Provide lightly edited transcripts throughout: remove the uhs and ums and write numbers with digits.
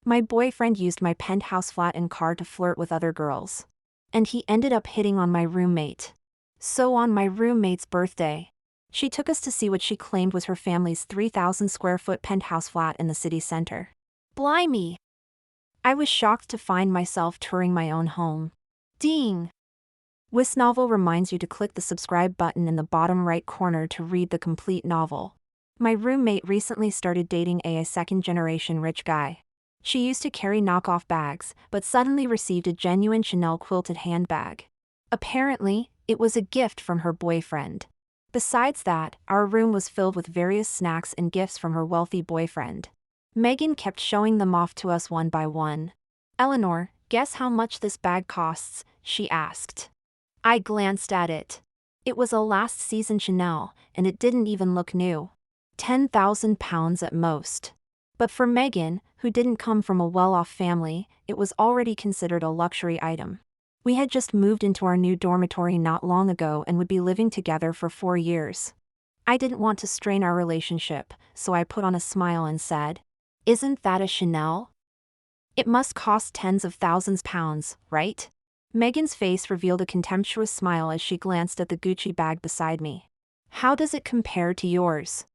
My boyfriend used my penthouse flat and car to flirt with other girls. And he ended up hitting on my roommate. So on my roommate's birthday, she took us to see what she claimed was her family's 3,000 square foot penthouse flat in the city center. Blimey! I was shocked to find myself touring my own home. Ding! This novel reminds you to click the subscribe button in the bottom right corner to read the complete novel. My roommate recently started dating a second-generation rich guy. She used to carry knockoff bags, but suddenly received a genuine Chanel quilted handbag. Apparently, it was a gift from her boyfriend. Besides that, our room was filled with various snacks and gifts from her wealthy boyfriend. Megan kept showing them off to us one by one. "Eleanor, guess how much this bag costs?" she asked. I glanced at it. It was a last season Chanel, and it didn't even look new. £10,000 at most. But for Megan, who didn't come from a well-off family, it was already considered a luxury item. We had just moved into our new dormitory not long ago and would be living together for 4 years. I didn't want to strain our relationship, so I put on a smile and said, "Isn't that a Chanel? It must cost tens of thousands pounds, right?" Megan's face revealed a contemptuous smile as she glanced at the Gucci bag beside me. "How does it compare to yours?"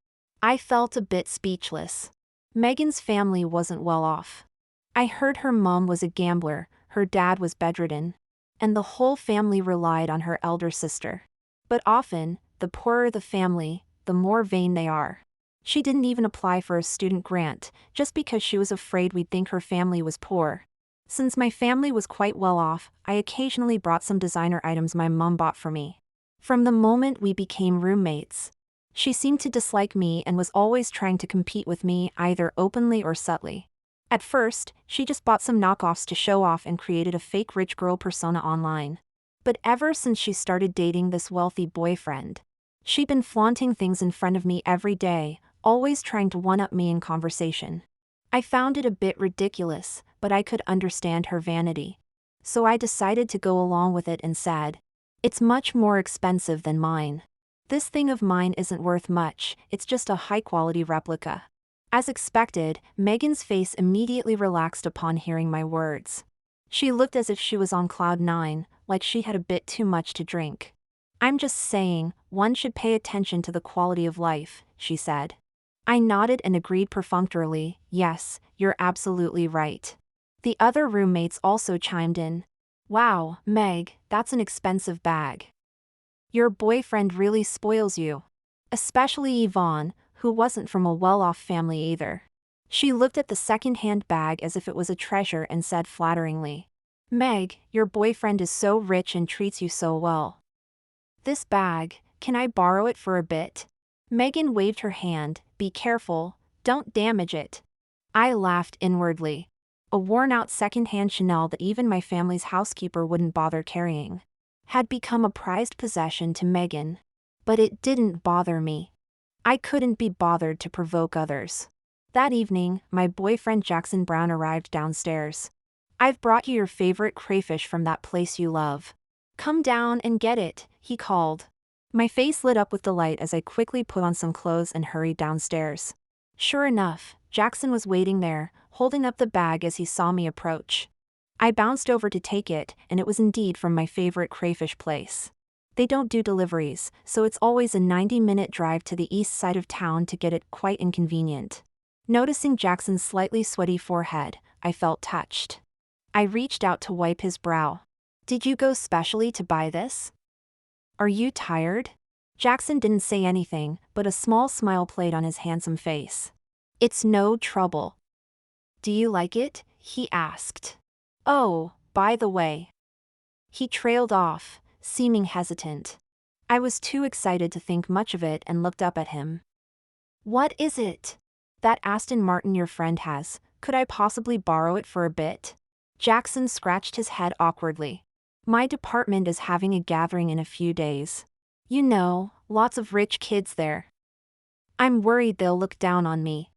I felt a bit speechless. Megan's family wasn't well off. I heard her mom was a gambler, her dad was bedridden, and the whole family relied on her elder sister. But often, the poorer the family, the more vain they are. She didn't even apply for a student grant, just because she was afraid we'd think her family was poor. Since my family was quite well off, I occasionally brought some designer items my mom bought for me. From the moment we became roommates, she seemed to dislike me and was always trying to compete with me either openly or subtly. At first, she just bought some knockoffs to show off and created a fake rich girl persona online. But ever since she started dating this wealthy boyfriend, she'd been flaunting things in front of me every day, always trying to one-up me in conversation. I found it a bit ridiculous, but I could understand her vanity. So I decided to go along with it and said, "It's much more expensive than mine. This thing of mine isn't worth much, it's just a high-quality replica." As expected, Megan's face immediately relaxed upon hearing my words. She looked as if she was on cloud 9, like she had a bit too much to drink. "I'm just saying, one should pay attention to the quality of life," she said. I nodded and agreed perfunctorily, "Yes, you're absolutely right." The other roommates also chimed in. "Wow, Meg, that's an expensive bag. Your boyfriend really spoils you." Especially Yvonne, who wasn't from a well-off family either. She looked at the second-hand bag as if it was a treasure and said flatteringly, "Meg, your boyfriend is so rich and treats you so well. This bag, can I borrow it for a bit?" Megan waved her hand, "Be careful, don't damage it." I laughed inwardly. A worn-out second-hand Chanel that even my family's housekeeper wouldn't bother carrying had become a prized possession to Megan. But it didn't bother me. I couldn't be bothered to provoke others. That evening, my boyfriend Jackson Brown arrived downstairs. "I've brought you your favorite crayfish from that place you love. Come down and get it," he called. My face lit up with delight as I quickly put on some clothes and hurried downstairs. Sure enough, Jackson was waiting there, holding up the bag as he saw me approach. I bounced over to take it, and it was indeed from my favorite crayfish place. They don't do deliveries, so it's always a 90-minute drive to the east side of town to get it, quite inconvenient. Noticing Jackson's slightly sweaty forehead, I felt touched. I reached out to wipe his brow. "Did you go specially to buy this? Are you tired?" Jackson didn't say anything, but a small smile played on his handsome face. "It's no trouble." "Do you like it?" he asked. "Oh, by the way." He trailed off, seeming hesitant. I was too excited to think much of it and looked up at him. "What is it?" "That Aston Martin your friend has, could I possibly borrow it for a bit?" Jackson scratched his head awkwardly. "My department is having a gathering in a few days. You know, lots of rich kids there. I'm worried they'll look down on me."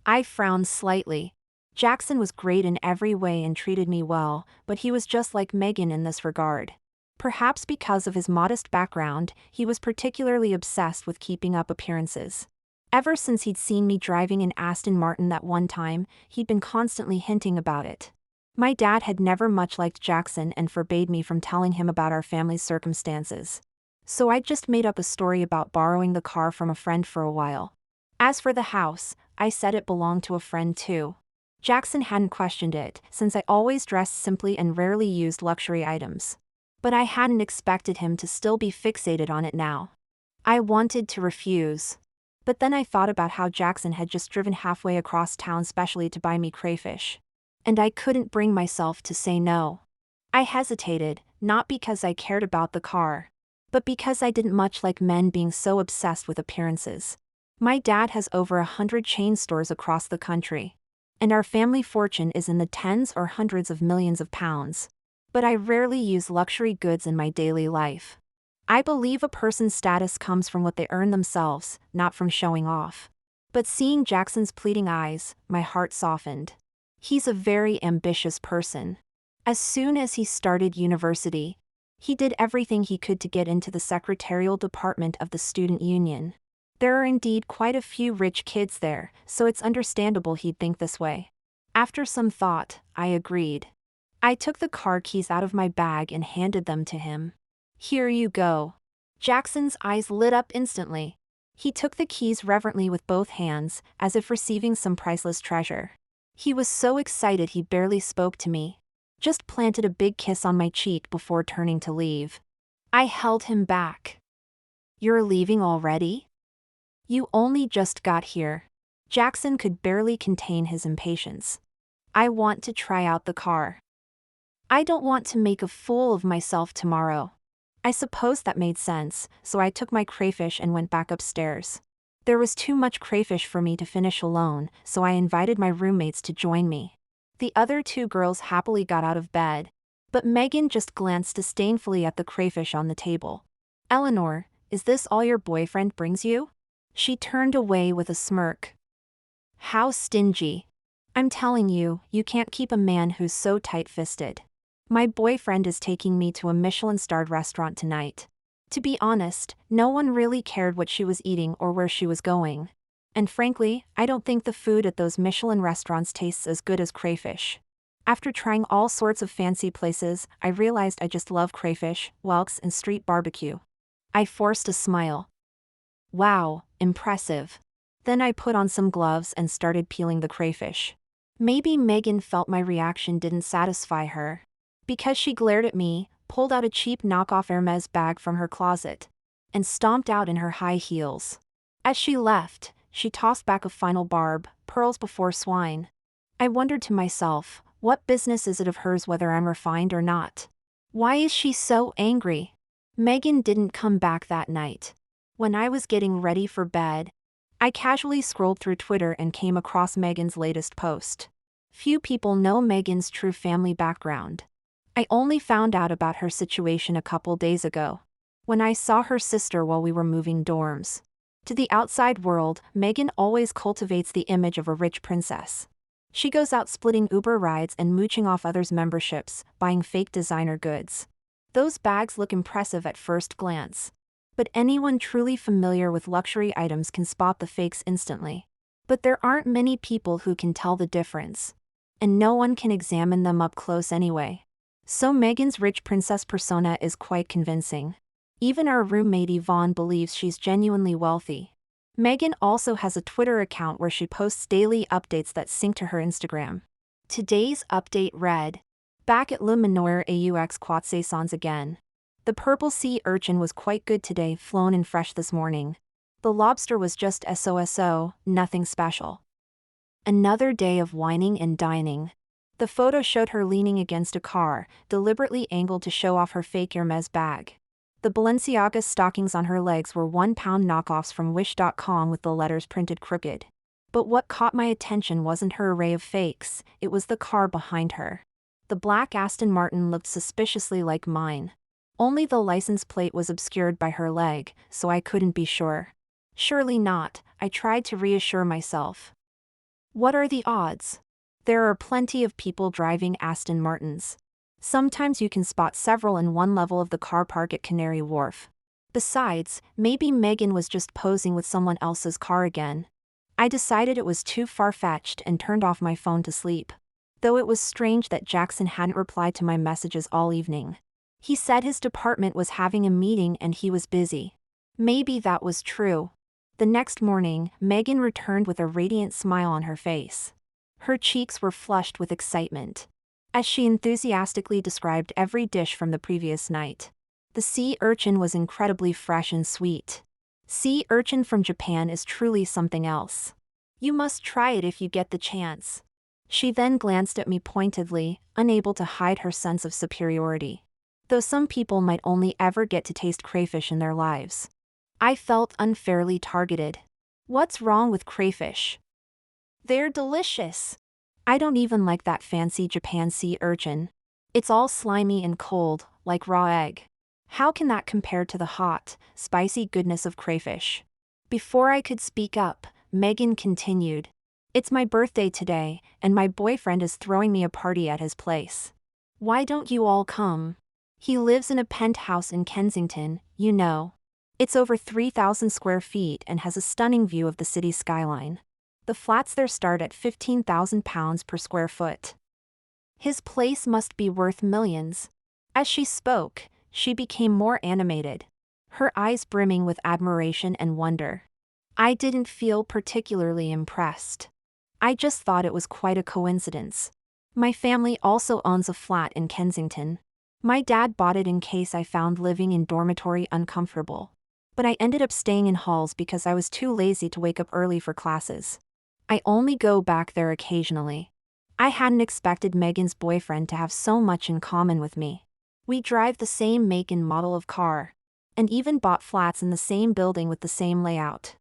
I frowned slightly. Jackson was great in every way and treated me well, but he was just like Megan in this regard. Perhaps because of his modest background, he was particularly obsessed with keeping up appearances. Ever since he'd seen me driving an Aston Martin that one time, he'd been constantly hinting about it. My dad had never much liked Jackson and forbade me from telling him about our family's circumstances. So I'd just made up a story about borrowing the car from a friend for a while. As for the house, I said it belonged to a friend too. Jackson hadn't questioned it, since I always dressed simply and rarely used luxury items. But I hadn't expected him to still be fixated on it now. I wanted to refuse. But then I thought about how Jackson had just driven halfway across town specially to buy me crayfish. And I couldn't bring myself to say no. I hesitated, not because I cared about the car, but because I didn't much like men being so obsessed with appearances. My dad has over 100 chain stores across the country. And our family fortune is in the tens or hundreds of millions of pounds. But I rarely use luxury goods in my daily life. I believe a person's status comes from what they earn themselves, not from showing off. But seeing Jackson's pleading eyes, my heart softened. He's a very ambitious person. As soon as he started university, he did everything he could to get into the secretarial department of the student union. There are indeed quite a few rich kids there, so it's understandable he'd think this way. After some thought, I agreed. I took the car keys out of my bag and handed them to him. Here you go. Jackson's eyes lit up instantly. He took the keys reverently with both hands, as if receiving some priceless treasure. He was so excited he barely spoke to me. Just planted a big kiss on my cheek before turning to leave. I held him back. You're leaving already? You only just got here. Jackson could barely contain his impatience. I want to try out the car. I don't want to make a fool of myself tomorrow. I suppose that made sense, so I took my crayfish and went back upstairs. There was too much crayfish for me to finish alone, so I invited my roommates to join me. The other two girls happily got out of bed, but Megan just glanced disdainfully at the crayfish on the table. Eleanor, is this all your boyfriend brings you? She turned away with a smirk. How stingy. I'm telling you, you can't keep a man who's so tight-fisted. My boyfriend is taking me to a Michelin-starred restaurant tonight. To be honest, no one really cared what she was eating or where she was going. And frankly, I don't think the food at those Michelin restaurants tastes as good as crayfish. After trying all sorts of fancy places, I realized I just love crayfish, whelks, and street barbecue. I forced a smile. Wow, impressive. Then I put on some gloves and started peeling the crayfish. Maybe Megan felt my reaction didn't satisfy her, because she glared at me, pulled out a cheap knockoff Hermes bag from her closet, and stomped out in her high heels. As she left, she tossed back a final barb, pearls before swine. I wondered to myself, what business is it of hers whether I'm refined or not? Why is she so angry? Megan didn't come back that night. When I was getting ready for bed, I casually scrolled through Twitter and came across Megan's latest post. Few people know Megan's true family background. I only found out about her situation a couple days ago, when I saw her sister while we were moving dorms. To the outside world, Megan always cultivates the image of a rich princess. She goes out splitting Uber rides and mooching off others' memberships, buying fake designer goods. Those bags look impressive at first glance. But anyone truly familiar with luxury items can spot the fakes instantly. But there aren't many people who can tell the difference. And no one can examine them up close anyway. So Megan's rich princess persona is quite convincing. Even our roommate Yvonne believes she's genuinely wealthy. Megan also has a Twitter account where she posts daily updates that sync to her Instagram. Today's update read, back at Le Manoir aux Croissants again. The purple sea urchin was quite good today, flown in fresh this morning. The lobster was just so, nothing special. Another day of whining and dining. The photo showed her leaning against a car, deliberately angled to show off her fake Hermes bag. The Balenciaga stockings on her legs were £1 knockoffs from Wish.com with the letters printed crooked. But what caught my attention wasn't her array of fakes, it was the car behind her. The black Aston Martin looked suspiciously like mine. Only the license plate was obscured by her leg, so I couldn't be sure. Surely not, I tried to reassure myself. What are the odds? There are plenty of people driving Aston Martins. Sometimes you can spot several in one level of the car park at Canary Wharf. Besides, maybe Megan was just posing with someone else's car again. I decided it was too far-fetched and turned off my phone to sleep. Though it was strange that Jackson hadn't replied to my messages all evening. He said his department was having a meeting and he was busy. Maybe that was true. The next morning, Megan returned with a radiant smile on her face. Her cheeks were flushed with excitement, as she enthusiastically described every dish from the previous night. The sea urchin was incredibly fresh and sweet. Sea urchin from Japan is truly something else. You must try it if you get the chance. She then glanced at me pointedly, unable to hide her sense of superiority. Though some people might only ever get to taste crayfish in their lives. I felt unfairly targeted. What's wrong with crayfish? They're delicious. I don't even like that fancy Japan sea urchin. It's all slimy and cold, like raw egg. How can that compare to the hot, spicy goodness of crayfish? Before I could speak up, Megan continued. It's my birthday today, and my boyfriend is throwing me a party at his place. Why don't you all come? He lives in a penthouse in Kensington, you know. It's over 3,000 square feet and has a stunning view of the city skyline. The flats there start at £15,000 per square foot. His place must be worth millions. As she spoke, she became more animated, her eyes brimming with admiration and wonder. I didn't feel particularly impressed. I just thought it was quite a coincidence. My family also owns a flat in Kensington. My dad bought it in case I found living in dormitory uncomfortable. But I ended up staying in halls because I was too lazy to wake up early for classes. I only go back there occasionally. I hadn't expected Megan's boyfriend to have so much in common with me. We drive the same make and model of car, and even bought flats in the same building with the same layout.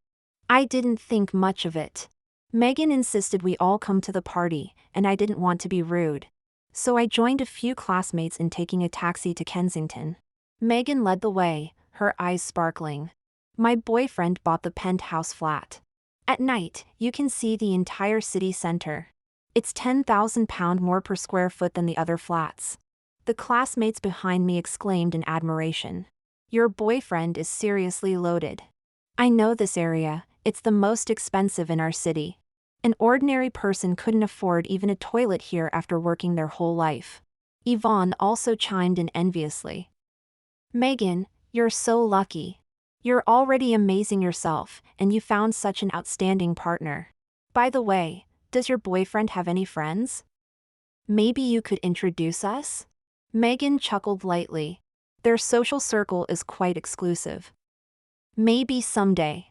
I didn't think much of it. Megan insisted we all come to the party, and I didn't want to be rude. So I joined a few classmates in taking a taxi to Kensington. Megan led the way, her eyes sparkling. My boyfriend bought the penthouse flat. At night, you can see the entire city center. It's £10,000 more per square foot than the other flats. The classmates behind me exclaimed in admiration. Your boyfriend is seriously loaded. I know this area, it's the most expensive in our city. An ordinary person couldn't afford even a toilet here after working their whole life. Yvonne also chimed in enviously. Megan, you're so lucky. You're already amazing yourself, and you found such an outstanding partner. By the way, does your boyfriend have any friends? Maybe you could introduce us? Megan chuckled lightly. Their social circle is quite exclusive. Maybe someday.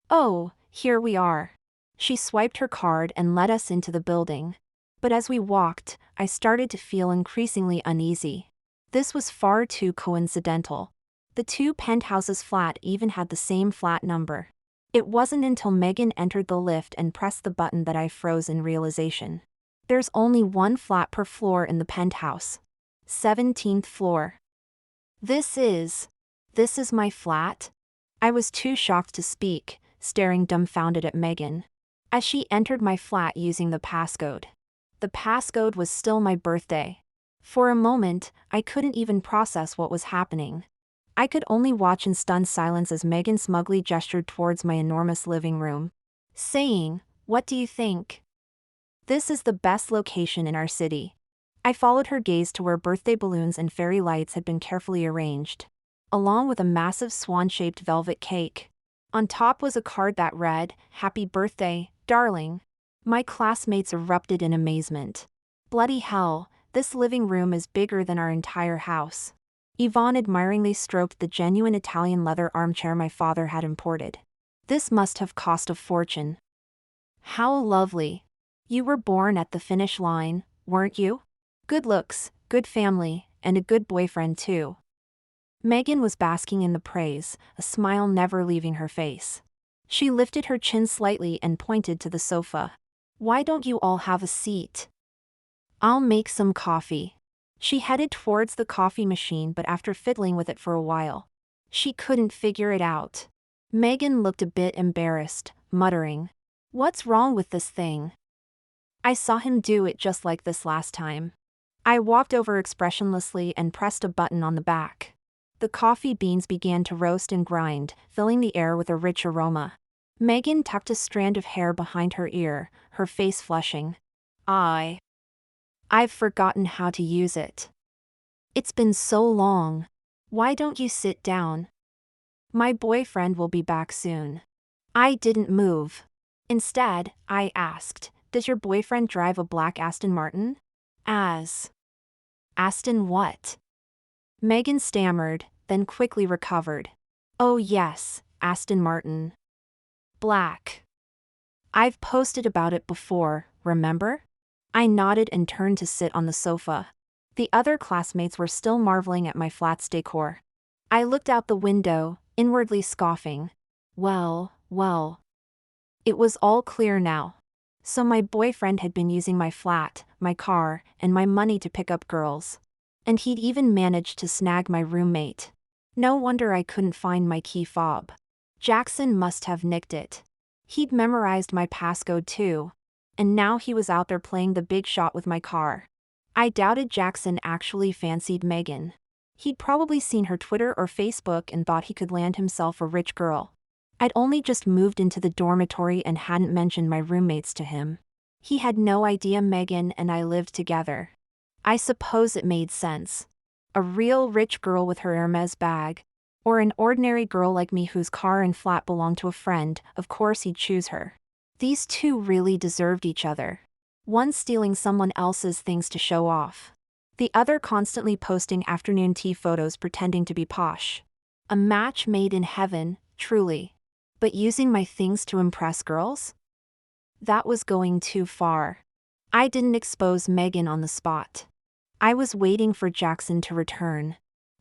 Oh, here we are. She swiped her card and led us into the building. But as we walked, I started to feel increasingly uneasy. This was far too coincidental. The two penthouses flat even had the same flat number. It wasn't until Megan entered the lift and pressed the button that I froze in realization. There's only one flat per floor in the penthouse. 17th floor. This is my flat? I was too shocked to speak, staring dumbfounded at Megan. As she entered my flat using the passcode. The passcode was still my birthday. For a moment, I couldn't even process what was happening. I could only watch in stunned silence as Megan smugly gestured towards my enormous living room, saying, "What do you think? This is the best location in our city." I followed her gaze to where birthday balloons and fairy lights had been carefully arranged, along with a massive swan-shaped velvet cake. On top was a card that read, "Happy birthday, darling." My classmates erupted in amazement. Bloody hell, this living room is bigger than our entire house. Yvonne admiringly stroked the genuine Italian leather armchair my father had imported. This must have cost a fortune. How lovely. You were born at the finish line, weren't you? Good looks, good family, and a good boyfriend too. Megan was basking in the praise, a smile never leaving her face. She lifted her chin slightly and pointed to the sofa. Why don't you all have a seat? I'll make some coffee. She headed towards the coffee machine, but after fiddling with it for a while, she couldn't figure it out. Megan looked a bit embarrassed, muttering, "What's wrong with this thing? I saw him do it just like this last time." I walked over expressionlessly and pressed a button on the back. The coffee beans began to roast and grind, filling the air with a rich aroma. Megan tucked a strand of hair behind her ear, her face flushing. I've forgotten how to use it. It's been so long. Why don't you sit down? My boyfriend will be back soon. I didn't move. Instead, I asked, does your boyfriend drive a black Aston Martin? Aston what? Megan stammered, then quickly recovered. Oh yes, Aston Martin. Black. I've posted about it before, remember? I nodded and turned to sit on the sofa. The other classmates were still marveling at my flat's decor. I looked out the window, inwardly scoffing. Well. It was all clear now. So my boyfriend had been using my flat, my car, and my money to pick up girls. And he'd even managed to snag my roommate. No wonder I couldn't find my key fob. Jackson must have nicked it. He'd memorized my passcode too. And now he was out there playing the big shot with my car. I doubted Jackson actually fancied Megan. He'd probably seen her Twitter or Facebook and thought he could land himself a rich girl. I'd only just moved into the dormitory and hadn't mentioned my roommates to him. He had no idea Megan and I lived together. I suppose it made sense. A real rich girl with her Hermes bag. Or an ordinary girl like me whose car and flat belonged to a friend, of course he'd choose her. These two really deserved each other. One stealing someone else's things to show off. The other constantly posting afternoon tea photos pretending to be posh. A match made in heaven, truly. But using my things to impress girls? That was going too far. I didn't expose Megan on the spot. I was waiting for Jackson to return.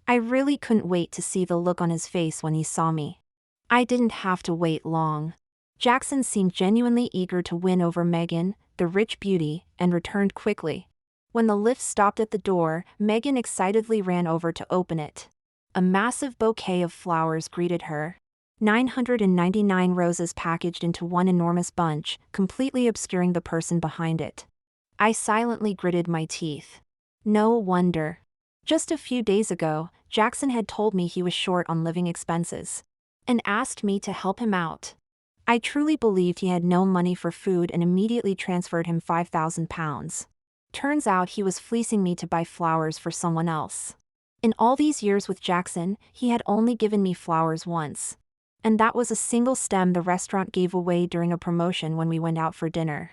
I really couldn't wait to see the look on his face when he saw me. I didn't have to wait long. Jackson seemed genuinely eager to win over Megan, the rich beauty, and returned quickly. When the lift stopped at the door, Megan excitedly ran over to open it. A massive bouquet of flowers greeted her. 999 roses packaged into one enormous bunch, completely obscuring the person behind it. I silently gritted my teeth. No wonder. Just a few days ago, Jackson had told me he was short on living expenses. And asked me to help him out. I truly believed he had no money for food and immediately transferred him £5,000. Turns out he was fleecing me to buy flowers for someone else. In all these years with Jackson, he had only given me flowers once. And that was a single stem the restaurant gave away during a promotion when we went out for dinner.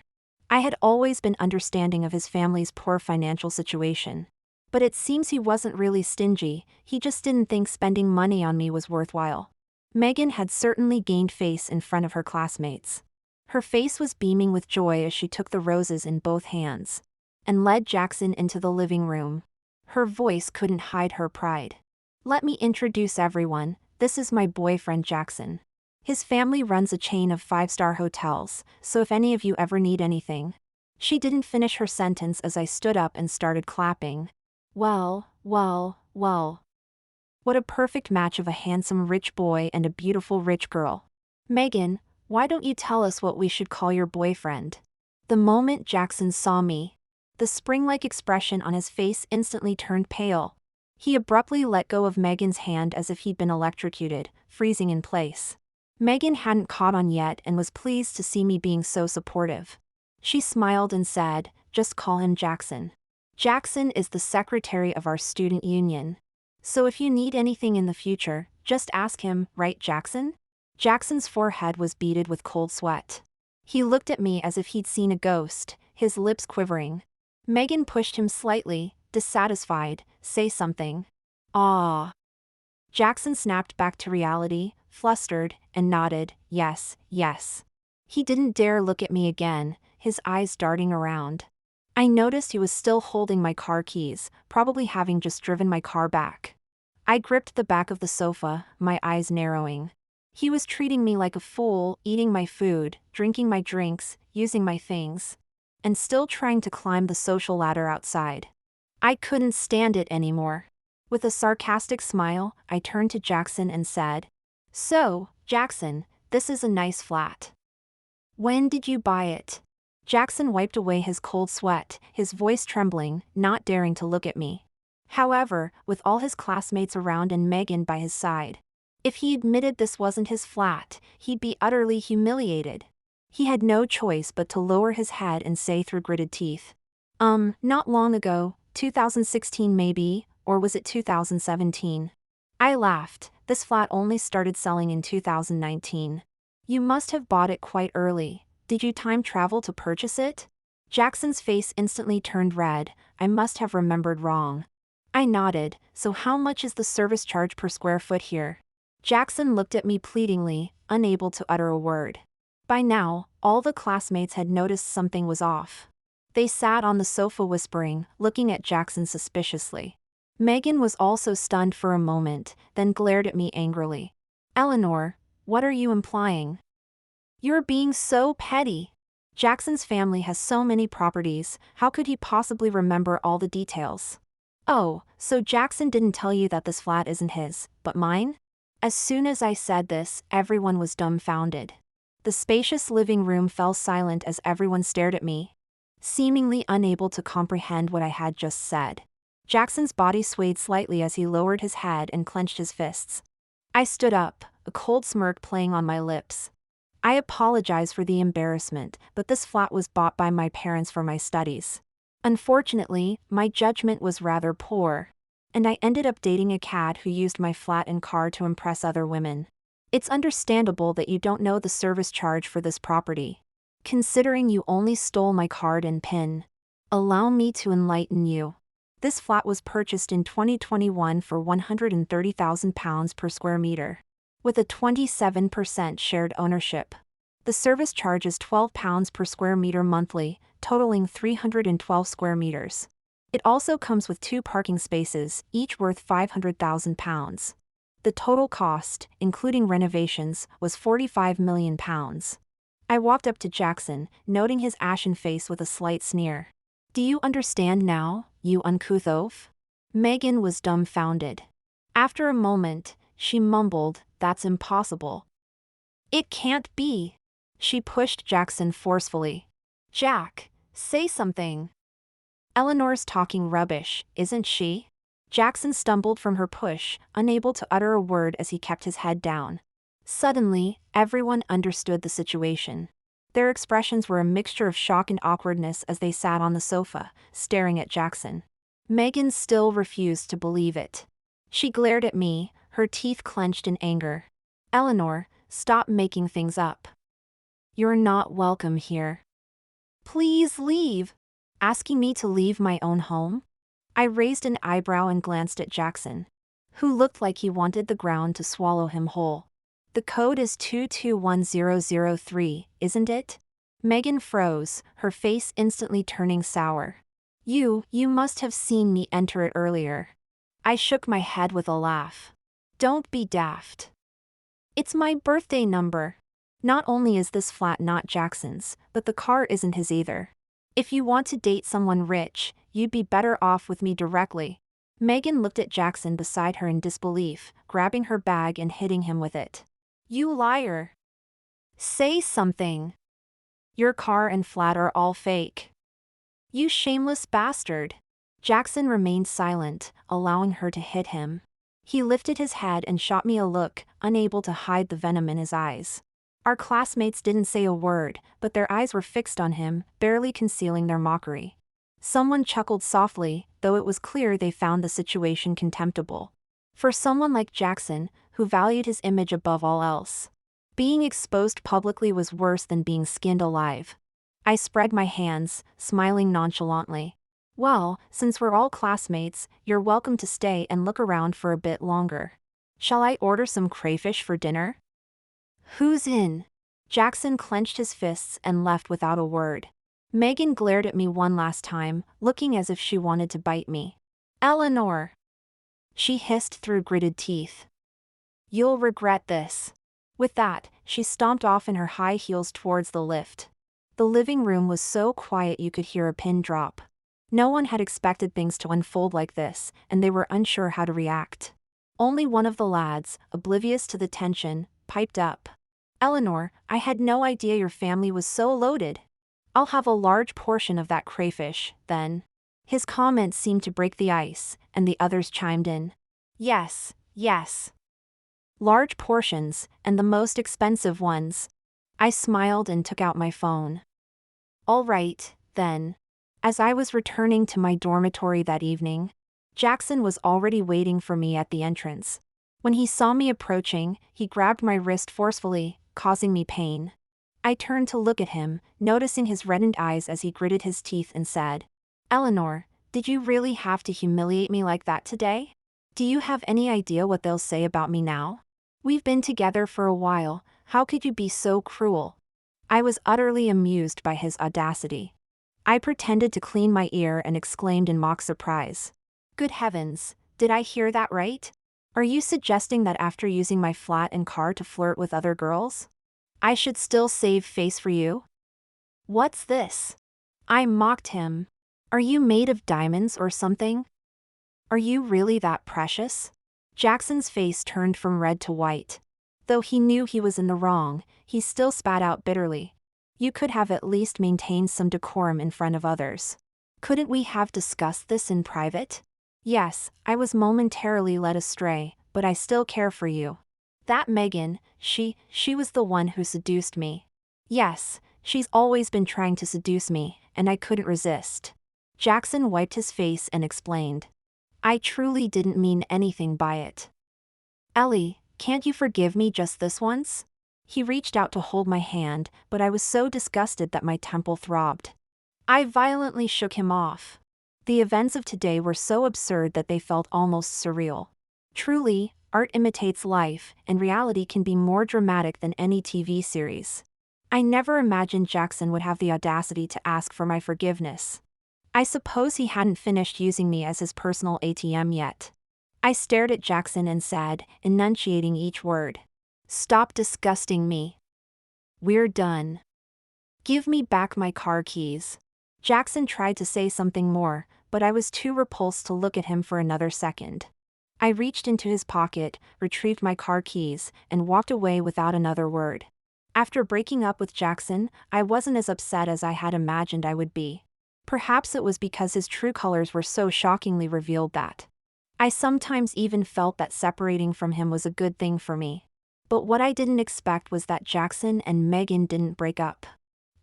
I had always been understanding of his family's poor financial situation. But it seems he wasn't really stingy, he just didn't think spending money on me was worthwhile. Megan had certainly gained face in front of her classmates. Her face was beaming with joy as she took the roses in both hands. And led Jackson into the living room. Her voice couldn't hide her pride. Let me introduce everyone. This is my boyfriend Jackson. His family runs a chain of 5-star hotels, so if any of you ever need anything. She didn't finish her sentence as I stood up and started clapping. Well. What a perfect match of a handsome rich boy and a beautiful rich girl. Megan, why don't you tell us what we should call your boyfriend? The moment Jackson saw me, the spring-like expression on his face instantly turned pale. He abruptly let go of Megan's hand as if he'd been electrocuted, freezing in place. Megan hadn't caught on yet and was pleased to see me being so supportive. She smiled and said, just call him Jackson. Jackson is the secretary of our student union. So if you need anything in the future, just ask him, right Jackson? Jackson's forehead was beaded with cold sweat. He looked at me as if he'd seen a ghost, his lips quivering. Megan pushed him slightly, dissatisfied. Say something. Ah. Jackson snapped back to reality, flustered, and nodded, yes. He didn't dare look at me again, his eyes darting around. I noticed he was still holding my car keys, probably having just driven my car back. I gripped the back of the sofa, my eyes narrowing. He was treating me like a fool, eating my food, drinking my drinks, using my things. And still trying to climb the social ladder outside. I couldn't stand it anymore. With a sarcastic smile, I turned to Jackson and said, So, Jackson, this is a nice flat. When did you buy it? Jackson wiped away his cold sweat, his voice trembling, not daring to look at me. However, with all his classmates around and Megan by his side, If he admitted this wasn't his flat, he'd be utterly humiliated. He had no choice but to lower his head and say through gritted teeth, not long ago, 2016 maybe, or was it 2017? I laughed. This flat only started selling in 2019. You must have bought it quite early. Did you time travel to purchase it? Jackson's face instantly turned red. I must have remembered wrong. I nodded. So how much is the service charge per square foot here? Jackson looked at me pleadingly, unable to utter a word. By now, all the classmates had noticed something was off. They sat on the sofa whispering, looking at Jackson suspiciously. Megan was also stunned for a moment, then glared at me angrily. Eleanor, what are you implying? You're being so petty. Jackson's family has so many properties, how could he possibly remember all the details? Oh, so Jackson didn't tell you that this flat isn't his, but mine? As soon as I said this, everyone was dumbfounded. The spacious living room fell silent as everyone stared at me, seemingly unable to comprehend what I had just said. Jackson's body swayed slightly as he lowered his head and clenched his fists. I stood up, a cold smirk playing on my lips. I apologize for the embarrassment, but this flat was bought by my parents for my studies. Unfortunately, my judgment was rather poor, and I ended up dating a cad who used my flat and car to impress other women. It's understandable that you don't know the service charge for this property, considering you only stole my card and PIN. Allow me to enlighten you. This flat was purchased in 2021 for £130,000 per square meter, with a 27% shared ownership. The service charge is £12 per square meter monthly, totaling 312 square meters. It also comes with 2 parking spaces, each worth £500,000. The total cost, including renovations, was £45 million. I walked up to Jackson, noting his ashen face with a slight sneer. Do you understand now, you uncouth oaf? Megan was dumbfounded. After a moment, she mumbled, That's impossible. It can't be. She pushed Jackson forcefully. Jack, say something. Eleanor's talking rubbish, isn't she? Jackson stumbled from her push, unable to utter a word as he kept his head down. Suddenly, everyone understood the situation. Their expressions were a mixture of shock and awkwardness as they sat on the sofa, staring at Jackson. Megan still refused to believe it. She glared at me, her teeth clenched in anger. Eleanor, stop making things up. You're not welcome here. Please leave. Asking me to leave my own home? I raised an eyebrow and glanced at Jackson, who looked like he wanted the ground to swallow him whole. The code is 221003, isn't it? Megan froze, her face instantly turning sour. You must have seen me enter it earlier. I shook my head with a laugh. Don't be daft. It's my birthday number. Not only is this flat not Jackson's, but the car isn't his either. If you want to date someone rich, you'd be better off with me directly. Megan looked at Jackson beside her in disbelief, grabbing her bag and hitting him with it. You liar. Say something. Your car and flat are all fake. You shameless bastard. Jackson remained silent, allowing her to hit him. He lifted his head and shot me a look, unable to hide the venom in his eyes. Our classmates didn't say a word, but their eyes were fixed on him, barely concealing their mockery. Someone chuckled softly, though it was clear they found the situation contemptible. For someone like Jackson, who valued his image above all else, being exposed publicly was worse than being skinned alive. I spread my hands, smiling nonchalantly. Well, since we're all classmates, you're welcome to stay and look around for a bit longer. Shall I order some crayfish for dinner? Who's in? Jackson clenched his fists and left without a word. Megan glared at me one last time, looking as if she wanted to bite me. Eleanor! She hissed through gritted teeth. You'll regret this. With that, she stomped off in her high heels towards the lift. The living room was so quiet you could hear a pin drop. No one had expected things to unfold like this, and they were unsure how to react. Only one of the lads, oblivious to the tension, piped up. Eleanor, I had no idea your family was so loaded. I'll have a large portion of that crayfish, then. His comments seemed to break the ice, and the others chimed in. Yes, yes. Large portions, and the most expensive ones. I smiled and took out my phone. All right, then. As I was returning to my dormitory that evening, Jackson was already waiting for me at the entrance. When he saw me approaching, he grabbed my wrist forcefully, causing me pain. I turned to look at him, noticing his reddened eyes as he gritted his teeth and said, "Eleanor, did you really have to humiliate me like that today? Do you have any idea what they'll say about me now? We've been together for a while, how could you be so cruel?" I was utterly amused by his audacity. I pretended to clean my ear and exclaimed in mock surprise, "Good heavens, did I hear that right? Are you suggesting that after using my flat and car to flirt with other girls, I should still save face for you? What's this?" I mocked him. "Are you made of diamonds or something? Are you really that precious?" Jackson's face turned from red to white. Though he knew he was in the wrong, he still spat out bitterly. "You could have at least maintained some decorum in front of others. Couldn't we have discussed this in private? Yes, I was momentarily led astray, but I still care for you. That Megan, she was the one who seduced me. Yes, she's always been trying to seduce me, and I couldn't resist." Jackson wiped his face and explained, "I truly didn't mean anything by it. Ellie, can't you forgive me just this once?" He reached out to hold my hand, but I was so disgusted that my temple throbbed. I violently shook him off. The events of today were so absurd that they felt almost surreal. Truly, art imitates life, and reality can be more dramatic than any TV series. I never imagined Jackson would have the audacity to ask for my forgiveness. I suppose he hadn't finished using me as his personal ATM yet. I stared at Jackson and said, enunciating each word, "Stop disgusting me. We're done. Give me back my car keys." Jackson tried to say something more, but I was too repulsed to look at him for another second. I reached into his pocket, retrieved my car keys, and walked away without another word. After breaking up with Jackson, I wasn't as upset as I had imagined I would be. Perhaps it was because his true colors were so shockingly revealed that I sometimes even felt that separating from him was a good thing for me. But what I didn't expect was that Jackson and Megan didn't break up.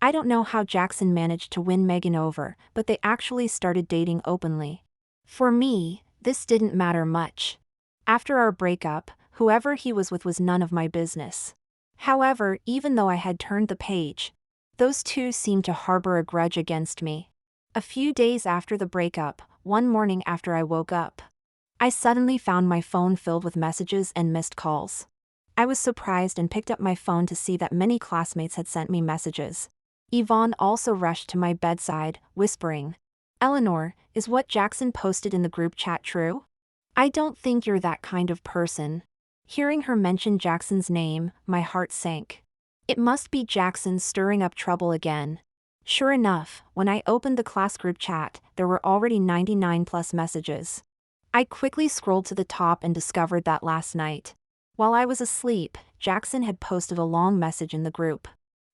I don't know how Jackson managed to win Megan over, but they actually started dating openly. For me, this didn't matter much. After our breakup, whoever he was with was none of my business. However, even though I had turned the page, those two seemed to harbor a grudge against me. A few days after the breakup, one morning after I woke up, I suddenly found my phone filled with messages and missed calls. I was surprised and picked up my phone to see that many classmates had sent me messages. Yvonne also rushed to my bedside, whispering, "Eleanor, is what Jackson posted in the group chat true? I don't think you're that kind of person." Hearing her mention Jackson's name, my heart sank. It must be Jackson stirring up trouble again. Sure enough, when I opened the class group chat, there were already 99 plus messages. I quickly scrolled to the top and discovered that last night, while I was asleep, Jackson had posted a long message in the group.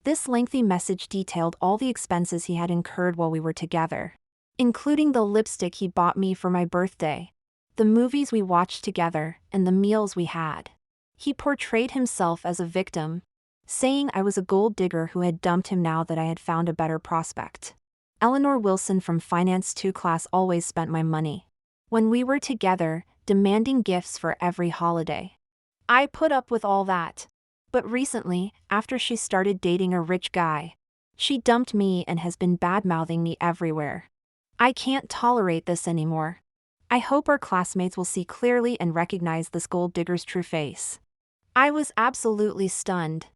This lengthy message detailed all the expenses he had incurred while we were together, including the lipstick he bought me for my birthday, the movies we watched together, and the meals we had. He portrayed himself as a victim, saying I was a gold digger who had dumped him now that I had found a better prospect. Eleanor Wilson from Finance 2 class always spent my money when we were together, demanding gifts for every holiday. I put up with all that. But recently, after she started dating a rich guy, she dumped me and has been bad-mouthing me everywhere. I can't tolerate this anymore. I hope our classmates will see clearly and recognize this gold digger's true face. I was absolutely stunned.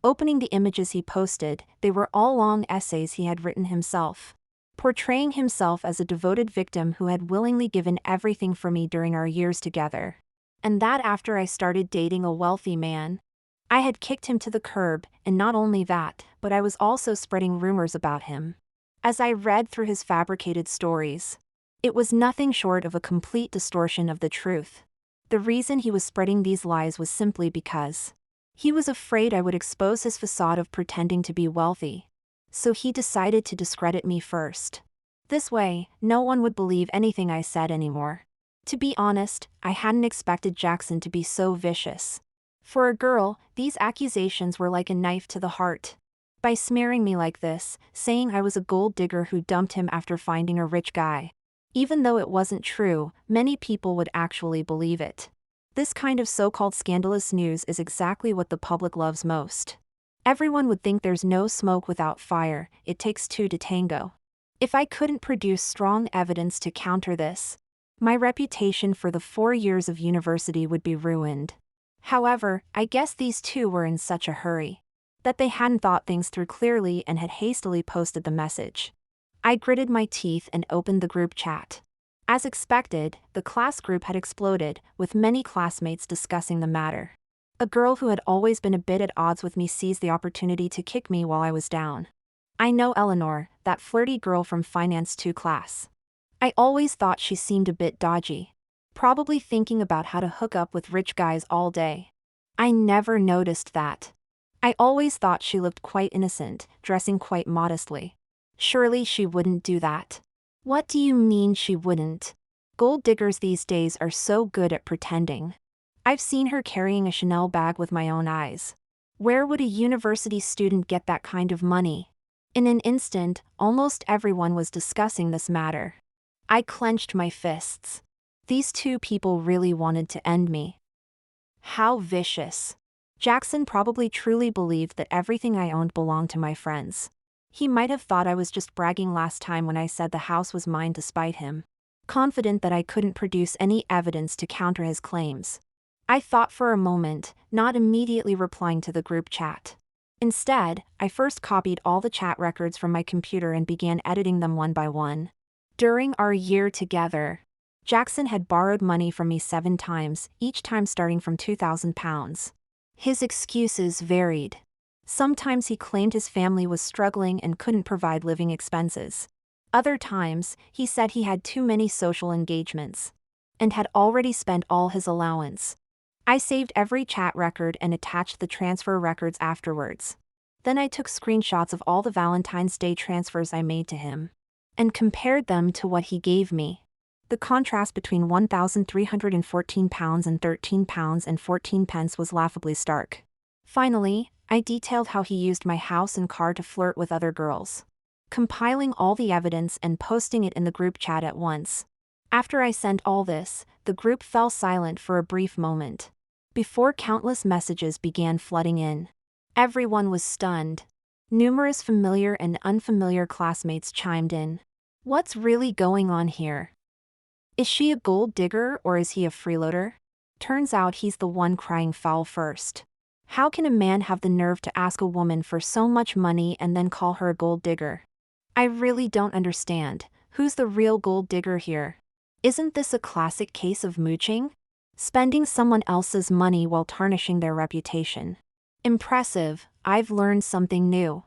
Opening the images he posted, they were all long essays he had written himself, portraying himself as a devoted victim who had willingly given everything for me during our years together. And that after I started dating a wealthy man. I had kicked him to the curb, and not only that, but I was also spreading rumors about him. As I read through his fabricated stories, it was nothing short of a complete distortion of the truth. The reason he was spreading these lies was simply because he was afraid I would expose his facade of pretending to be wealthy. So he decided to discredit me first. This way, no one would believe anything I said anymore. To be honest, I hadn't expected Jackson to be so vicious. For a girl, these accusations were like a knife to the heart. By smearing me like this, saying I was a gold digger who dumped him after finding a rich guy. Even though it wasn't true, many people would actually believe it. This kind of so-called scandalous news is exactly what the public loves most. Everyone would think there's no smoke without fire, it takes two to tango. If I couldn't produce strong evidence to counter this, my reputation for the 4 years of university would be ruined. However, I guess these two were in such a hurry that they hadn't thought things through clearly and had hastily posted the message. I gritted my teeth and opened the group chat. As expected, the class group had exploded, with many classmates discussing the matter. A girl who had always been a bit at odds with me seized the opportunity to kick me while I was down. I know Eleanor, that flirty girl from Finance 2 class. I always thought she seemed a bit dodgy. Probably thinking about how to hook up with rich guys all day. I never noticed that. I always thought she looked quite innocent, dressing quite modestly. Surely she wouldn't do that. What do you mean she wouldn't? Gold diggers these days are so good at pretending. I've seen her carrying a Chanel bag with my own eyes. Where would a university student get that kind of money? In an instant, almost everyone was discussing this matter. I clenched my fists. These two people really wanted to end me. How vicious. Jackson probably truly believed that everything I owned belonged to my friends. He might have thought I was just bragging last time when I said the house was mine to spite him. Confident that I couldn't produce any evidence to counter his claims. I thought for a moment, not immediately replying to the group chat. Instead, I first copied all the chat records from my computer and began editing them one by one. During our year together, Jackson had borrowed money from me 7 times, each time starting from £2,000. His excuses varied. Sometimes he claimed his family was struggling and couldn't provide living expenses. Other times, he said he had too many social engagements and had already spent all his allowance. I saved every chat record and attached the transfer records afterwards. Then I took screenshots of all the Valentine's Day transfers I made to him and compared them to what he gave me. The contrast between £1,314 and £13 and 14 pence was laughably stark. Finally, I detailed how he used my house and car to flirt with other girls, compiling all the evidence and posting it in the group chat at once. After I sent all this, the group fell silent for a brief moment, before countless messages began flooding in. Everyone was stunned. Numerous familiar and unfamiliar classmates chimed in. What's really going on here? Is she a gold digger or is he a freeloader? Turns out he's the one crying foul first. How can a man have the nerve to ask a woman for so much money and then call her a gold digger? I really don't understand. Who's the real gold digger here? Isn't this a classic case of mooching? Spending someone else's money while tarnishing their reputation. Impressive, I've learned something new.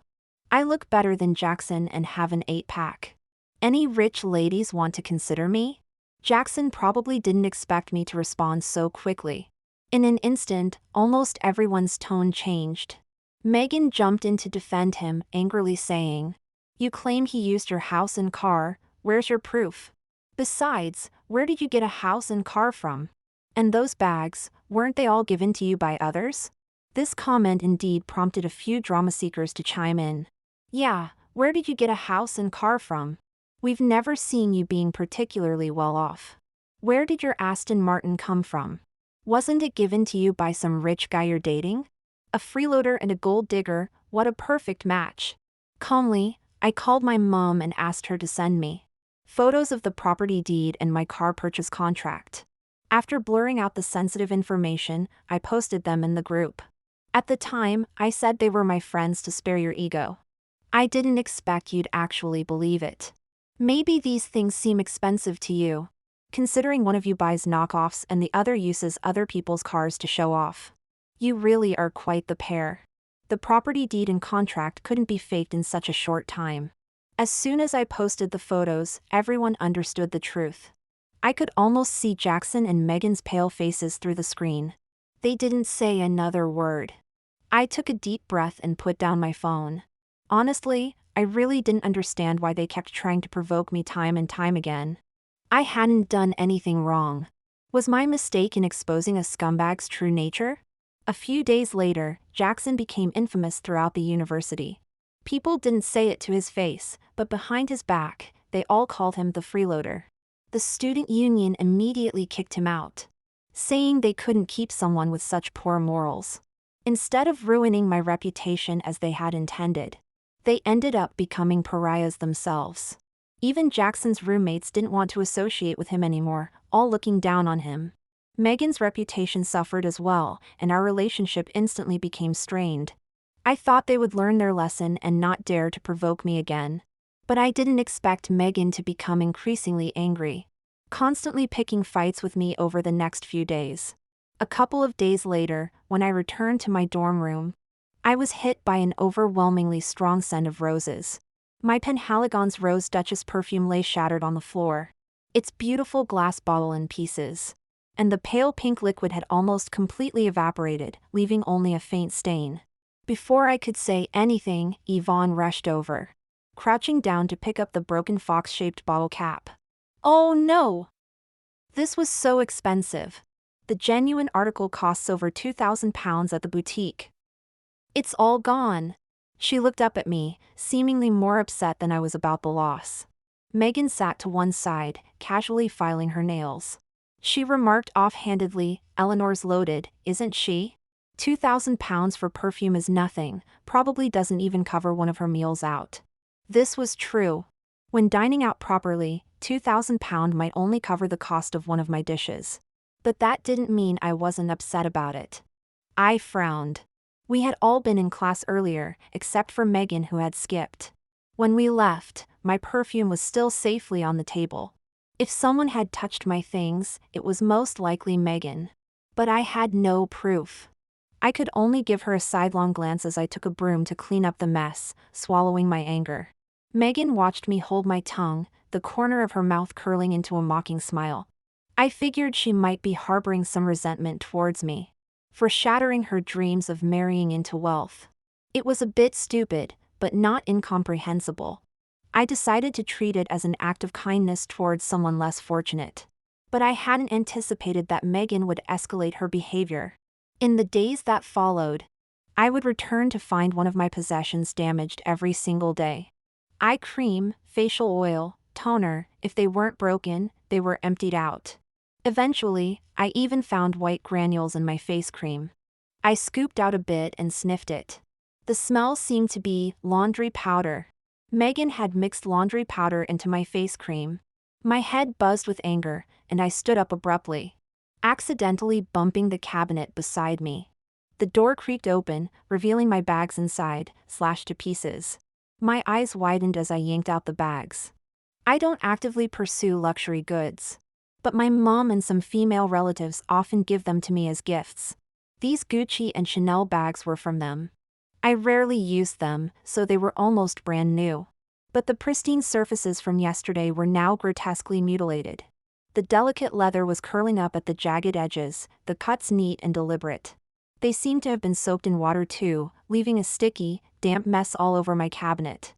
I look better than Jackson and have an 8-pack. Any rich ladies want to consider me? Jackson probably didn't expect me to respond so quickly. In an instant, almost everyone's tone changed. Megan jumped in to defend him, angrily saying, "You claim he used your house and car, where's your proof? Besides, where did you get a house and car from? And those bags, weren't they all given to you by others?" This comment indeed prompted a few drama seekers to chime in. "Yeah, where did you get a house and car from? We've never seen you being particularly well off. Where did your Aston Martin come from? Wasn't it given to you by some rich guy you're dating? A freeloader and a gold digger, what a perfect match." Calmly, I called my mom and asked her to send me photos of the property deed and my car purchase contract. After blurring out the sensitive information, I posted them in the group. At the time, I said they were my friends to spare your ego. I didn't expect you'd actually believe it. Maybe these things seem expensive to you, considering one of you buys knockoffs and the other uses other people's cars to show off. You really are quite the pair. The property deed and contract couldn't be faked in such a short time. As soon as I posted the photos, everyone understood the truth. I could almost see Jackson and Megan's pale faces through the screen. They didn't say another word. I took a deep breath and put down my phone. Honestly, I really didn't understand why they kept trying to provoke me time and time again. I hadn't done anything wrong. Was my mistake in exposing a scumbag's true nature? A few days later, Jackson became infamous throughout the university. People didn't say it to his face, but behind his back, they all called him the freeloader. The student union immediately kicked him out, saying they couldn't keep someone with such poor morals. Instead of ruining my reputation as they had intended, they ended up becoming pariahs themselves. Even Jackson's roommates didn't want to associate with him anymore, all looking down on him. Megan's reputation suffered as well, and our relationship instantly became strained. I thought they would learn their lesson and not dare to provoke me again. But I didn't expect Megan to become increasingly angry, constantly picking fights with me over the next few days. A couple of days later, when I returned to my dorm room, I was hit by an overwhelmingly strong scent of roses. My Penhaligon's Rose Duchess perfume lay shattered on the floor, its beautiful glass bottle in pieces, and the pale pink liquid had almost completely evaporated, leaving only a faint stain. Before I could say anything, Yvonne rushed over, crouching down to pick up the broken fox-shaped bottle cap. Oh no! This was so expensive. The genuine article costs over £2,000 at the boutique. It's all gone. She looked up at me, seemingly more upset than I was about the loss. Megan sat to one side, casually filing her nails. She remarked offhandedly, "Eleanor's loaded, isn't she? £2,000 for perfume is nothing, probably doesn't even cover one of her meals out." This was true. When dining out properly, £2,000 might only cover the cost of one of my dishes. But that didn't mean I wasn't upset about it. I frowned. We had all been in class earlier, except for Megan, who had skipped. When we left, my perfume was still safely on the table. If someone had touched my things, it was most likely Megan. But I had no proof. I could only give her a sidelong glance as I took a broom to clean up the mess, swallowing my anger. Megan watched me hold my tongue, the corner of her mouth curling into a mocking smile. I figured she might be harboring some resentment towards me for shattering her dreams of marrying into wealth. It was a bit stupid, but not incomprehensible. I decided to treat it as an act of kindness towards someone less fortunate. But I hadn't anticipated that Megan would escalate her behavior. In the days that followed, I would return to find one of my possessions damaged every single day. Eye cream, facial oil, toner, if they weren't broken, they were emptied out. Eventually, I even found white granules in my face cream. I scooped out a bit and sniffed it. The smell seemed to be laundry powder. Megan had mixed laundry powder into my face cream. My head buzzed with anger, and I stood up abruptly, accidentally bumping the cabinet beside me. The door creaked open, revealing my bags inside, slashed to pieces. My eyes widened as I yanked out the bags. I don't actively pursue luxury goods, but my mom and some female relatives often give them to me as gifts. These Gucci and Chanel bags were from them. I rarely used them, so they were almost brand new. But the pristine surfaces from yesterday were now grotesquely mutilated. The delicate leather was curling up at the jagged edges, the cuts neat and deliberate. They seemed to have been soaked in water too, leaving a sticky, damp mess all over my cabinet.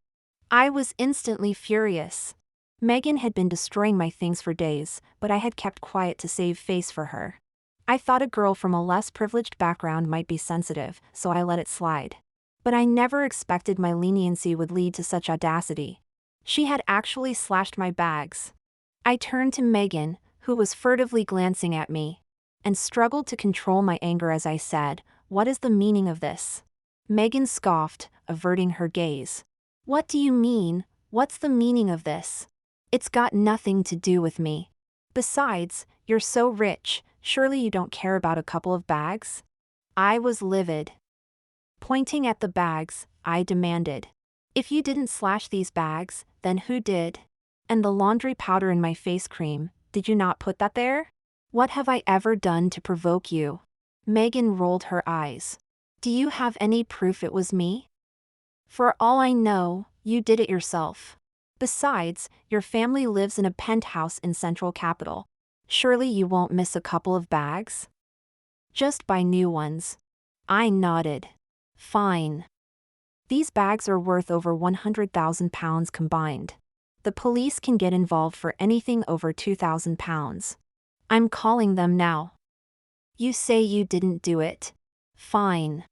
I was instantly furious. Megan had been destroying my things for days, but I had kept quiet to save face for her. I thought a girl from a less privileged background might be sensitive, so I let it slide. But I never expected my leniency would lead to such audacity. She had actually slashed my bags. I turned to Megan, who was furtively glancing at me, and struggled to control my anger as I said, "What is the meaning of this?" Megan scoffed, averting her gaze. "What do you mean? What's the meaning of this? It's got nothing to do with me. Besides, you're so rich, surely you don't care about a couple of bags?" I was livid. Pointing at the bags, I demanded, "If you didn't slash these bags, then who did? And the laundry powder in my face cream, did you not put that there? What have I ever done to provoke you?" Megan rolled her eyes. "Do you have any proof it was me? For all I know, you did it yourself. Besides, your family lives in a penthouse in Central Capital. Surely you won't miss a couple of bags? Just buy new ones." I nodded. "Fine. These bags are worth over £100,000 combined. The police can get involved for anything over £2,000. I'm calling them now." "You say you didn't do it?" Fine.